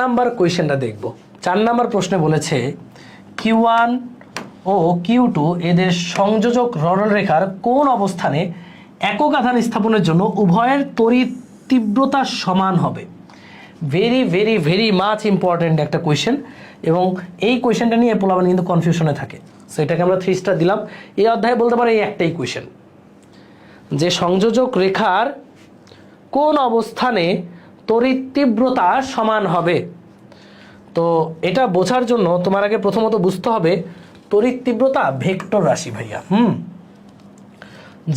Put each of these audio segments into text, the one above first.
Number কোয়েশ্চেনটা দেখব। 4 number প্রশ্নে বলেছে Q1 ও Q2 এদের সংযোজক সরলরেখার কোন অবস্থানে একক আধান স্থাপনের জন্য উভয়ের তড়িৎ তীব্রতা সমান হবে। Very very very much important একটা কোয়েশ্চেন, এবং এই কোয়েশ্চেনটা নিয়ে পোলাপান কিন্তু কনফিউশনে থাকে। সো এটাকে আমরা 3 স্টার দিলাম। এই অধ্যায়ে বলতে পারে এই একটাই কোয়েশ্চেন, যে সংযোজক রেখার কোন অবস্থানে তড়িৎ তীব্রতা সমান হবে। তো এটা বোঝার জন্য তোমার আগে প্রথমত বুঝতে হবে তড়িৎ তীব্রতা ভেক্টর রাশি ভাইয়া।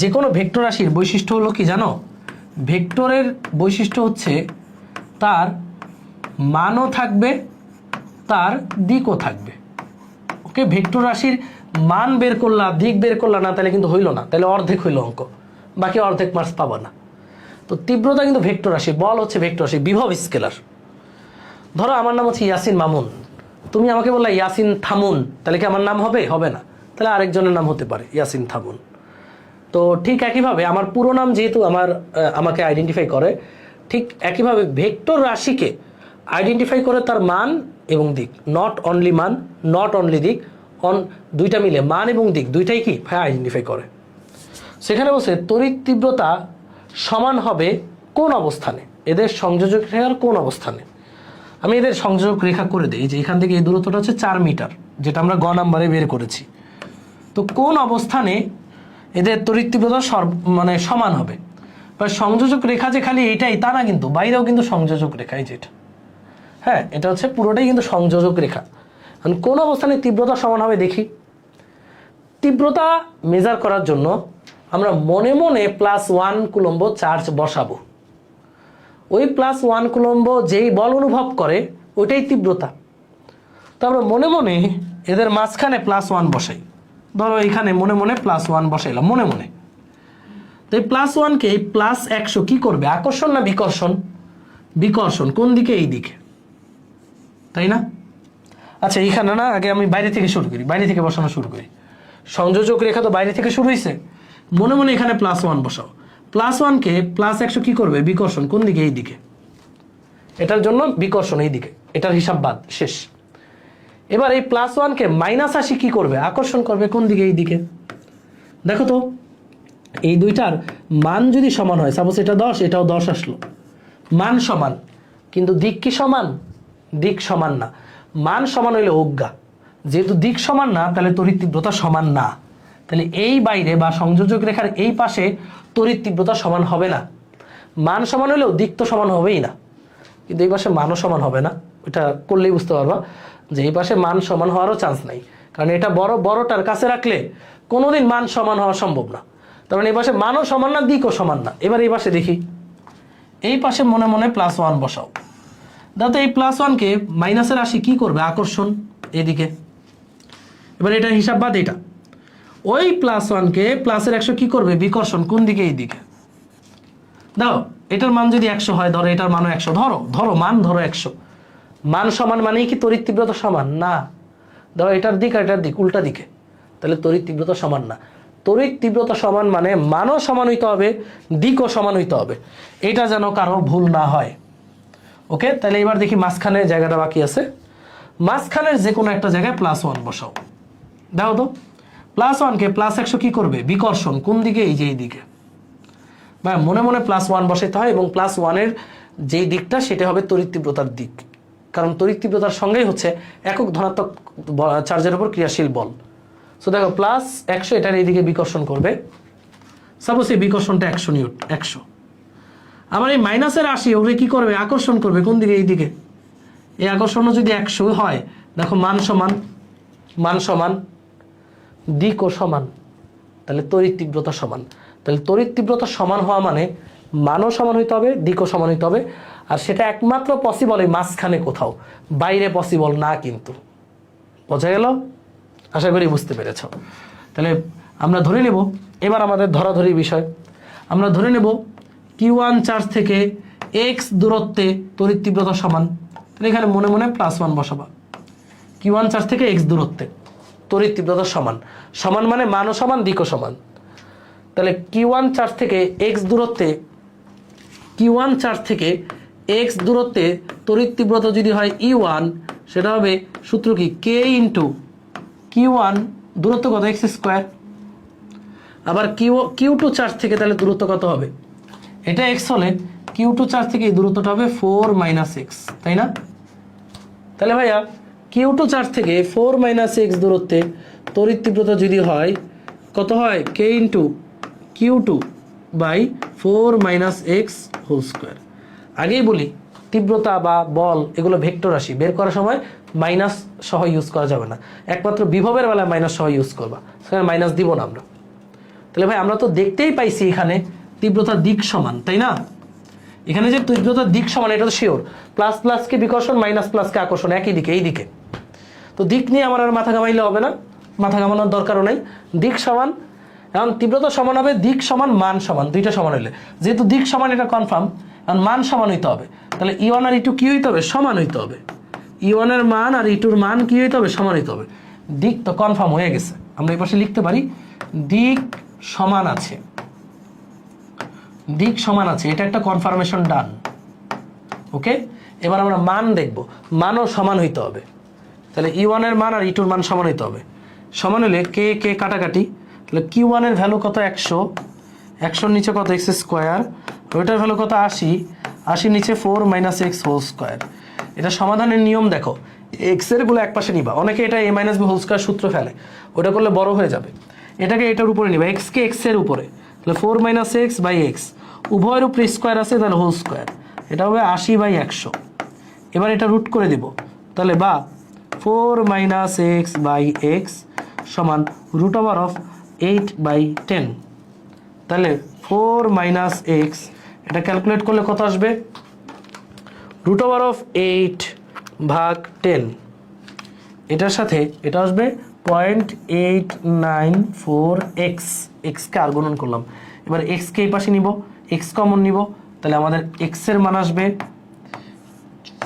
যে কোনো ভেক্টর রাশির বৈশিষ্ট্য হলো কি জানো? ভেক্টরের বৈশিষ্ট্য হচ্ছে তার মানও থাকবে, তার দিকও থাকবে। ওকে, ভেক্টর রাশির মান বের করলা, দিক বের করলা না, তাহলে কিন্তু হইল না, তাহলে অর্ধেক হইল অঙ্ক, বাকি অর্ধেক মার্কস পাবা না। তো তীব্রতা কিন্তু ভেক্টর রাশি, বল হচ্ছে ভেক্টর রাশি, বিভব স্কেলার। ধরো আমার নাম হচ্ছে ইয়াসিন মামুন, তুমি আমাকে বললা ইয়াসিন থামুন, তাহলে কি আমার নাম হবে? হবে না, তাহলে আরেকজনের নাম হতে পারে ইয়াসিন থামুন। তো ঠিক একইভাবে আমার পুরো নাম যেহেতু আমাকে আইডেন্টিফাই করে, ঠিক একইভাবে ভেক্টর রাশিকে আইডেন্টিফাই করে তার মান এবং দিক, নট অনলি মান, নট অনলি দিক, দুইটা মিলে মান এবং দিক দুইটাই কি ভাই আইডেন্টিফাই করে। সেখানে বলছে তড়িৎ তীব্রতা সমান হবে কোন অবস্থানে, এদের সংযোজক রেখার কোন অবস্থানে। আমি এদের সংযোজক রেখা করে দিই, যে এখান থেকে এই দূরত্বটা হচ্ছে 4 মিটার, যেটা আমরা গ নাম্বারে বের করেছি। তো কোন অবস্থানে এদের তড়িৎ তীব্রতা সমান হবে। বা সংযোজক রেখা যে খালি এইটাই তা না, কিন্তু বাইরেও কিন্তু সংযোজক রেখাই যেটা, হ্যাঁ এটা হচ্ছে পুরোটাই কিন্তু সংযোজক রেখা। কোন অবস্থানে তীব্রতা সমান হবে দেখি। তীব্রতা মেজার করার জন্য আমরা মনে মনে +1 কুলম্ব চার্জ বসাবো। ওই +1 কুলম্ব যেই বল অনুভব করে ওইটাই তীব্রতা। তো আমরা মনে মনে এদের মাঝখানে +1 বসাই। ধরো এখানে মনে মনে +1 বসাইলাম মনে মনে। তো এই +1কে এই +100 কি করবে? আকর্ষণ না বিকর্ষণ? বিকর্ষণ। কোন দিকে? এই দিকে, তাই না? আচ্ছা এইখানে না, আগে আমি বাইরে থেকে শুরু করি, বাইরে থেকে বসানো শুরু করি। সংযোজক রেখা তো বাইরে থেকে শুরু হয়েছে, মনে মনে এখানে +1 বসাও। +1কে +100 কি করবে? বিকর্ষণ। কোন দিকে? এই দিকে। এটার জন্য বিকর্ষণ এই দিকে, এটার হিসাব বাদ, শেষ। এবার এই +1কে -80 কি করবে? আকর্ষণ করবে। কোন দিকে? এই দিকে। দেখো তো এই দুইটার মান যদি সমান হয়, সাপোজ এটা 10, এটাও 10 আসলো, মান সমান, কিন্তু দিক কি সমান? দিক সমান না। মান সমান হইলে অজ্ঞা, যেহেতু দিক সমান না তাহলে তড়িৎ তীব্রতা সমান না। তাহলে এই বাইরে বা সংযোজক রেখার এই পাশে তড়িৎ তীব্রতা সমান হবে না। মান সমান হলেও দিক তো সমান হবেই না, কিন্তু এই পাশে মানও সমান হবে না। এটা করলেই বুঝতে পারবা যে এই পাশে মান সমান হওয়ারও চান্স নাই, কারণ এটা বড়টার কাছে রাখলে কোনোদিন মান সমান হওয়া সম্ভব না। তার মানে এই পাশে মানও সমান না, দিকও সমান না। এবার এই পাশে দেখি, এই পাশে মনে মনে +1 বসাও। দাদা এই +1কে -80 কি করবে? আকর্ষণ এদিকে। এবার এটা হিসাব বাদ। এটা ওই +1কে +100 কি করবে? বিকর্ষণ। কোন দিকে? এই দিকে। দাও এটার মান যদি 100 হয়, ধরো এটার মানও 100, ধরো মান ধরো 100। মান সমান মানেই কি তড়িৎ তীব্রতা সমান? না। ধরো এটার দিক আর এটার দিক উল্টা দিকে, তাহলে তড়িৎ তীব্রতা সমান না। তড়িৎ তীব্রতা সমান মানে মানও সমান হইতে হবে, দিকও সমান হইতে হবে। এটা যেন কারো ভুল না হয়। ওকে, তাহলে এবার দেখি মাঝখানে জায়গাটা বাকি আছে। মাঝখানের যে কোনো একটা জায়গায় +1 বসাও। দেখো তো +1কে +100 কি করবে? বিকর্ষণ। কোন দিকে? এই যে এই দিকে। বা মনে মনে +1 বসাইতে হয়, এবং +1-এর যেই দিকটা সেটা হবে তড়িৎ তীব্রতার দিক, কারণ তড়িৎ তীব্রতার সঙ্গেই হচ্ছে একক ধনাত্মক চার্জের উপর ক্রিয়াশীল বল। সো দেখো +100 এটার এইদিকে বিকর্ষণ করবে। সাপোজ এই বিকর্ষণটা 100 নিউটন, 100। আবার এই -80 ওকে কি করবে? আকর্ষণ করবে। কোন দিকে? এই দিকে। এই আকর্ষণও যদি 100 হয়, দেখো মান সমান, মান সমান, দিকও সমান, তাহলে তড়িৎ তীব্রতা সমান। তাহলে তড়িৎ তীব্রতা সমান হওয়া মানে মানও সমান হইতে হবে, দিকও সমান হইতে হবে। আর সেটা একমাত্র পসিবল এই মাঝখানে কোথাও, বাইরে পসিবল না। কিন্তু বোঝা গেল? আশা করি বুঝতে পেরেছ। তাহলে আমরা ধরে নেব, এবার আমাদের ধরাধরি বিষয়, আমরা ধরে নেব Q1 চার্জ থেকে x দূরত্বে তড়িৎ তীব্রতা সমান। তাহলে এখানে মনে মনে +1 বসাবা। Q1 চার্জ থেকে x দূরত্বে তড়িৎ তীব্রতা সমান, সমান মানে মানও সমান, দিকও সমান। তাহলে Q1 চার্জ থেকে x দূরত্বে, Q1 চার্জ থেকে এক্স দূরত্বে তড়িৎ তীব্রতা যদি হয় E1, সেটা হবে সূত্র কি কে ইন্টু Q1 দূরত্ব কত এক্স স্কোয়ার। আবার Q2 চার্জ থেকে তাহলে দূরত্ব কত হবে, এটা এক্স হলে Q2 চার্জ থেকে এই দূরত্বটা হবে 4 মাইনাস এক্স, তাই না? তাহলে ভাইয়া Q2 চার্জ থেকে 4 মাইনাস এক্স দূরত্বে তড়িৎ তীব্রতা যদি হয় কত হয়, K into Q2 by 4 minus X whole square. আগেই বলি তীব্রতা বা বল এগুলো ভেক্টর রাশি, বের করার সময় মাইনাস সহ ইউজ করা যাবে না, একমাত্র বিভবের বেলায় মাইনাস সহ ইউজ করবা, সেখানে মাইনাস দিব না আমরা। তাহলে ভাই আমরা তো দেখতেই পাইছি এখানে তীব্রতার দিক সমান, তাই না? এখানে যে তীব্রতার দিক সমান এটা তো শিওর, প্লাস প্লাসকে বিকর্ষণ, মাইনাস প্লাসকে আকর্ষণ, একই দিকে, এই দিকে। তো দিক নিয়ে আমার আর মাথা ঘামাইলে হবে না, মাথা ঘামানোর দরকারও নাই। দিক সমান, এখন তীব্রতা সমান হবে দিক সমান মান সমান, দুইটা সমান হইলে, যেহেতু দিক সমান এটা কনফার্ম, এখন মান সমান হইতে হবে। তাহলে E1 আর E2 কি হইতে হবে, সমান হইতে হবে। E1 এর মান আর E2 এর মান কি হইতে হবে, সমান হইতে হবে। দিক তো কনফার্ম হয়ে গেছে, আমরা এই পাশে লিখতে পারি দিক সমান আছে, দিক সমান আছে, এটা একটা কনফার্মেশন ডান। ওকে, এবার আমরা মান দেখব, মানও সমান হইতে হবে। তাহলে E1 এর মান আর E2 এর মান সমান হইতে হবে। সমান হলে কে কে কাটাকাটি, তাহলে Q1 এর ভ্যালু কত 100, 100 নিচে কত এক্স স্কোয়ার, ওইটার ভ্যালু কত 80, 80 নিচে 4 মাইনাস এক্স হোল স্কোয়ার। এটা সমাধানের নিয়ম দেখো, এক্স এর গুলো এক পাশে নিবা, অনেকে এটা a minus B whole square সূত্র ফেলে, ওটা করলে বড় হয়ে যাবে। এটাকে এটার উপরে নিবা, এক্স কে এক্স এর উপরে, তাহলে 4 মাইনাস এক্স বাই এক্স, উভয়ের উপরে স্কোয়ার আছে তাহলে হোল স্কোয়ার, এটা হবে 80 বাই 100। এবার এটা রুট করে দিব, তাহলে বা 4 মাইনাস এক্স বাই এক্স সমান রুট ওভার অফ 8 বাই 10। তাহলে 4 মাইনাস এক্স এটা ক্যালকুলেট করলে কত আসবে, রুট ওভার অফ 8 ভাগ 10, এটার সাথে এটা আসবে 0.894 এক্স, এক্সকে আর গুণন করলাম। এবার এক্সকে এই পাশে নিব, এক্স কমন নিব, তাহলে আমাদের এক্স এর মান আসবে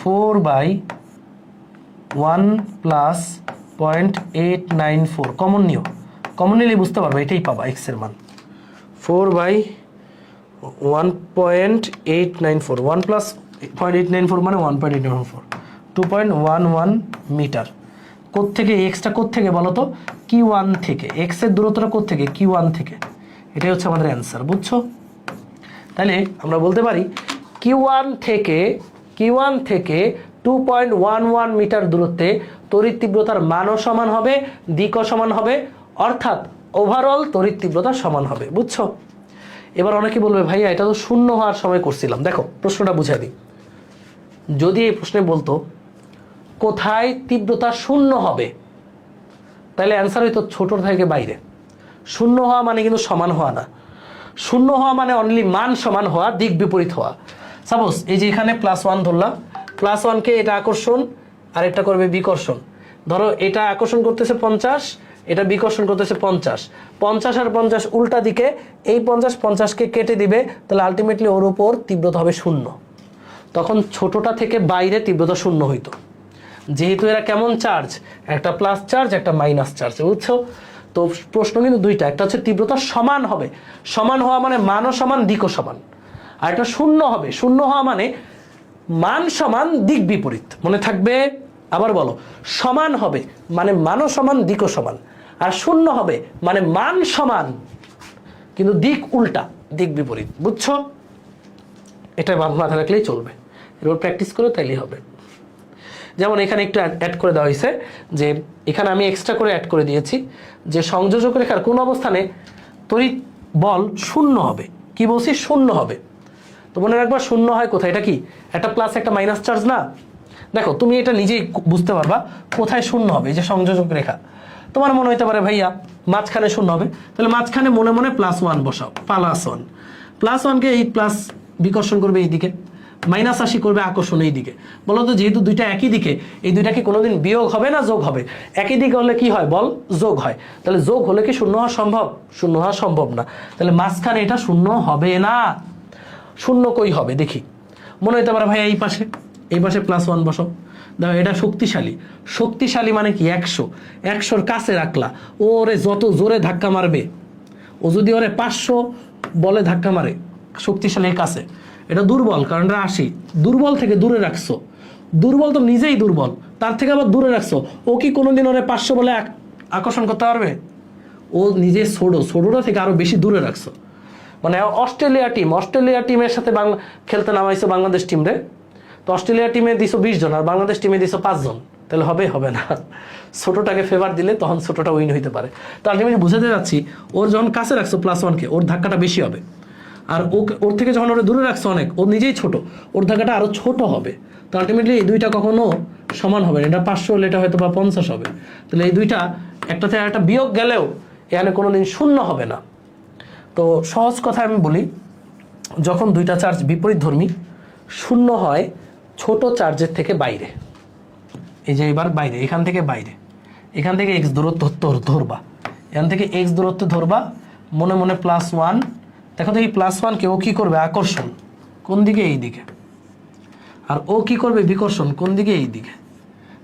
4 বাই 1 প্লাস 0.894, কমন নিও, কমন নিলে বুঝতে পারবে এটাই পাবা এক্স এর মান 4 বাই 1.894, 1 প্লাস 0.894 মানে 1.894, 2.11 মিটার। কোত্থেকে এক্সটা কোত্থেকে বলো তো, Q1 থেকে, এক্স এর দূরত্বটা কোত্থেকে, Q1 থেকে, এটাই হচ্ছে আমাদের অ্যান্সার, বুঝছো? তাহলে আমরা বলতে পারি Q1 থেকে 2.11 মিটার দূরত্বে তড়িৎ তীব্রতার মানও সমান হবে, দিকও সমান হবে, অর্থাৎ ওভারঅল তড়িৎ তীব্রতা সমান হবে, বুঝছো? এবার অনেকে বলবে ভাইয়া এটা তো শূন্য হওয়ার সময় করছিলাম। দেখো প্রশ্নটা বুঝাই দিই, যদি এই প্রশ্নে বলতো কোথায় তীব্রতা শূন্য হবে, তাহলে অ্যান্সার হইতো ছোটর থেকে বাইরে। শূন্য হওয়া মানে কিন্তু সমান হওয়া না, শূন্য হওয়া মানে অনলি মান সমান হওয়া, দিক বিপরীত হওয়া। সাপোজ এই যে এখানে +1 ধরলাম, +1কে এটা আকর্ষণ আর এটা করবে বিকর্ষণ। ধরো এটা আকর্ষণ করতেছে 50, এটা বিকর্ষণ করতেছে 50, 50 আর 50 উল্টা দিকে, এই 50কে কেটে দিবে, তাহলে আলটিমেটলি ওর উপর তীব্রতা হবে 0। তখন ছোটটা থেকে বাইরে তীব্রতা 0 হইতো, যেহেতু এরা কেমন চার্জ, একটা প্লাস চার্জ একটা মাইনাস চার্জ, বুঝছো? তো প্রশ্ন কিন্তু দুইটা, একটা হচ্ছে তীব্রতা সমান হবে, সমান হওয়া মানে মানও সমান দিকও সমান, আর একটা শূন্য হবে, শূন্য হওয়া মানে মান সমান দিক বিপরীত, মনে থাকবে? আবার বলো, সমান হবে মানে মানও সমান দিকও সমান, আর শূন্য হবে মানে মান সমান কিন্তু দিক উল্টা, দিক বিপরীত, বুঝছো? এটা মাথায় রাখলেই চলবে, এরপর প্র্যাকটিস করে তাইলেই হবে। যেমন এখানে একটু অ্যাড করে দেওয়া হয়েছে, যে এখানে আমি এক্সট্রা করে অ্যাড করে দিয়েছি যে সংযোজক রেখার কোন অবস্থানে তড়িৎ বল 0 হবে। কি বলছি, 0 হবে। তো মনে রাখবা 0 হয় কোথায়, এটা কি একটা প্লাস একটা মাইনাস চার্জ না? দেখো তুমি এটা নিজেই বুঝতে পারবা কোথায় 0 হবে। এই যে সংযোজক রেখা, তোমার মনে হইতে পারে ভাইয়া মাঝখানে 0 হবে, তাহলে মাঝখানে মনে মনে +1 বসাও, +1, +1কে এই প্লাস বিকর্ষণ করবে এই দিকে, -80 করবে আকর্ষণ এই দিকে। বলো তো যেহেতু দুইটা একই দিকে, এই দুইটা কি কোনোদিন বিয়োগ হবে না যোগ হবে? একই দিকে হলে কি হয়, বল যোগ হয়, তাহলে যোগ হলে কি 0 হওয়া সম্ভব? 0 হওয়া সম্ভব না, তাহলে মাঝখানে এটা 0 হবে না। 0 কই হবে দেখি, মনে হইতে পারে ভাই এই পাশে +1 বসাও, দেখো এটা শক্তিশালী, শক্তিশালী মানে কি 100, 100র কাছে রাখলা, ওরে যত জোরে ধাক্কা মারবে, ও যদি ওরে 500 বলে ধাক্কা মারে শক্তিশালীর কাছে, এটা দুর্বল, কারণ এটা 80। দুর্বল থেকে দূরে রাখছো, দুর্বল তো নিজেই দুর্বল, তার থেকে আবার দূরে রাখছো। ও কি কোনোদিন ওরে 500 বলে আকর্ষণ করতে পারবে? ও নিজে ছোটোটা থেকে আরো বেশি দূরে রাখছো। মানে অস্ট্রেলিয়া টিমের সাথে খেলতে নামাইছো বাংলাদেশ টিম রে, তো অস্ট্রেলিয়া টিমে দিছো 20 জন আর বাংলাদেশ টিমে দিছো 5 জন, তাহলে হবে না। ছোটটাকে ফেভার দিলে তখন ছোটটা উইন হইতে পারে। তো আলটিমেটলি বুঝাতে যাচ্ছি, ওর যখন কাছে রাখছো +1কে, ওর ধাক্কাটা বেশি হবে। আর ওর থেকে যখন ওরা দূরে রাখছো অনেক, ও নিজেই ছোট, ওর ধাক্কাটা আরো ছোট হবে। তো আলটিমেটলি এই দুইটা কখনো সমান হবে না। এটা 500 হলে এটা হয়তো বা 50 হবে। তাহলে এই দুইটা একটা থেকে একটা বিয়োগ গেলেও এখানে কোনোদিন শূন্য হবে না। তো সহজ কথায় আমি বলি, যখন দুইটা চার্জ বিপরীতধর্মী, শূন্য হয় ছোট চার্জের থেকে বাইরে। এই যে এবার বাইরে, এখান থেকে বাইরে, এখান থেকে x দূরত্ব ধরবা, এখান থেকে x দূরত্ব ধরবা, মনে মনে +1। দেখো তো এই +1কে ও কি করবে? আকর্ষণ কোন দিকে? এই দিকে। আর ও কি করবে? বিকর্ষণ কোন দিকে? এই দিকে।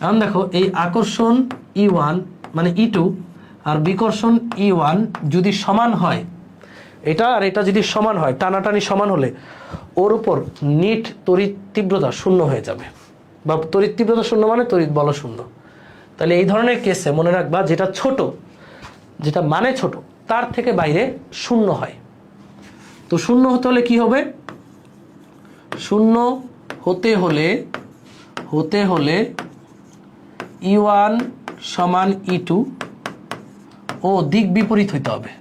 এখন দেখো এই আকর্ষণ E1 মানে E2 আর বিকর্ষণ E1 যদি সমান হয়, এটা আর এটা যদি সমান হয়, টানাটানি সমান হলে ওর উপর নিট তড়িৎ তীব্রতা শূন্য হয়ে যাবে, বা তড়িৎ তীব্রতা শূন্য মানে তড়িৎ বল শূন্য। তাহলে এই ধরনের কেসে মনে রাখবা, যেটা ছোট, যেটা মানে ছোট, তার থেকে বাইরে শূন্য হয়। তো শূন্য হতে হলে কি হবে? শূন্য হতে হলে E1 সমান E2 ও দিক বিপরীত হইতে হবে।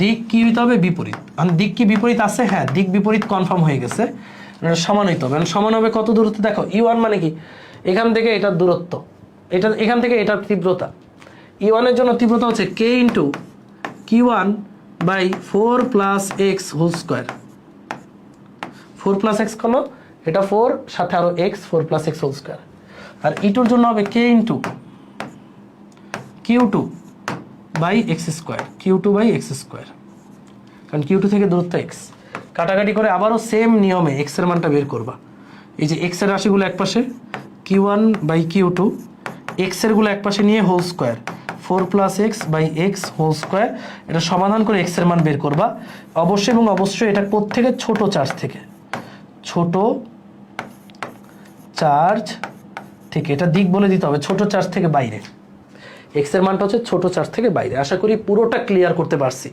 দিক কি হইতে হবে? বিপরীত। দিক কি বিপরীত আছে? হ্যাঁ, দিক বিপরীত কনফার্ম হয়ে গেছে। সমান হইতে হবে। সমান হবে কত দূরত্ব? দেখো E1 মানে কি? এখান থেকে এটার দূরত্ব, এটা এখান থেকে এটার তীব্রতা। E1 এর জন্য তীব্রতা হচ্ছে k × Q1/4 + x whole square. 4 + x কল, এটা 4 সাথে আরো x, 4 + x হোল স্কোয়ার। আর E2 এর জন্য হবে k × Q2/x², Q2/x², কারণ Q2 থেকে দূরত্ব x। কাটাকাটি করে আবারও সেম নিয়মে x এর মানটা বের করবা। এই যে x এর রাশিগুলো একপাশে, Q1/Q2, x এর গুলো একপাশে নিয়ে whole square, 4 + x/x whole square. এটা সমাধান করে x এর মান বের করবা। অবশ্যই এবং অবশ্যই এটা কোত্থেকে? ছোট চার্জ থেকে, ছোট চার্জ থেকে। এটা দিক বলে দিতে হবে, ছোট চার্জ থেকে বাইরে। এক্স এর মানটা হচ্ছে ছোট চার্জ থেকে বাইরে। আশা করি পুরোটা ক্লিয়ার করতে পারছি।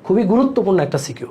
খুবই গুরুত্বপূর্ণ একটা সিকিউ।